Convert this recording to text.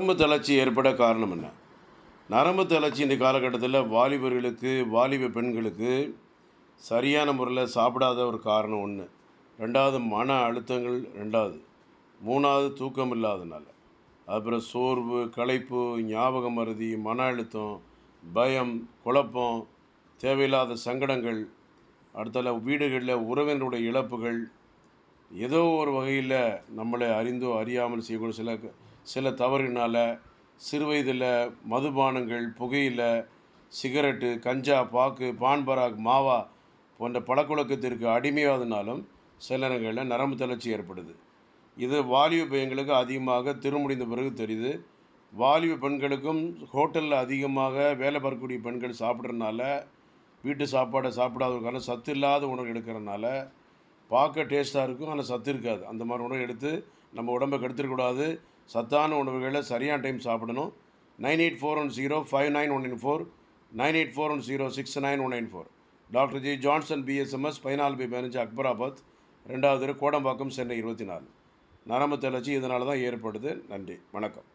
நரம்பு தளர்ச்சி ஏற்பட காரணம் என்ன? நரம்பு தளர்ச்சி இந்த காலகட்டத்தில் வாலிபர்களுக்கு, வாலிப பெண்களுக்கு சரியான முறையில் சாப்பிடாத ஒரு காரணம் ஒன்று. 2வது மன அழுத்தங்கள் 2வது. 3வது தூக்கம் இல்லாதனால. அப்புறம் சோர்வு, களைப்பு, ஞாபக மறதி, மன அழுத்தம், பயம், குழப்பம், தேவையில்லாத சங்கடங்கள், அடுத்தால வீடுகளில் உறவினருடைய இழப்புகள், ஏதோ ஒரு வகையில் நம்மளை அறிந்தோ அறியாமல் செய்யக்கூடிய சில தவறினால் சிறு வயதில் மதுபானங்கள், புகையிலை, சிகரெட்டு, கஞ்சா, பாக்கு, பான் பராக், மாவா போன்ற பழக்கவழக்கத்திற்கு அடிமையாவதனாலும் சில நேரங்களில் நரம்பு தளர்ச்சி ஏற்படுது. இது வாலிப பையங்களுக்கு அதிகமாக திருமணிந்த பிறகு தெரியுது. வாலிப பெண்களுக்கும் ஹோட்டலில் அதிகமாக வேலை பார்க்கக்கூடிய பெண்கள் சாப்பிட்றதுனால, வீட்டு சாப்பாடை சாப்பிடாதவர்களுக்கான சத்து இல்லாத உணவு எடுக்கிறதுனால பார்க்க டேஸ்ட்டாக இருக்கும், ஆனால் சத்து இருக்காது. அந்த மாதிரி உணவு எடுத்து நம்ம உடம்பை கெடுத்துடக்கூடாது. சத்தான உணவுகளை சரியான டைம் சாப்பிடணும். 9841059194, 9841069194. Doctor G Johnson BSMS, 14/15, Akbarabad, 2வது தெரு, கோடம்பாக்கம், சென்னை 24. நரம்பு தளர்ச்சி இதனால தான் ஏற்படுது. நன்றி, வணக்கம்.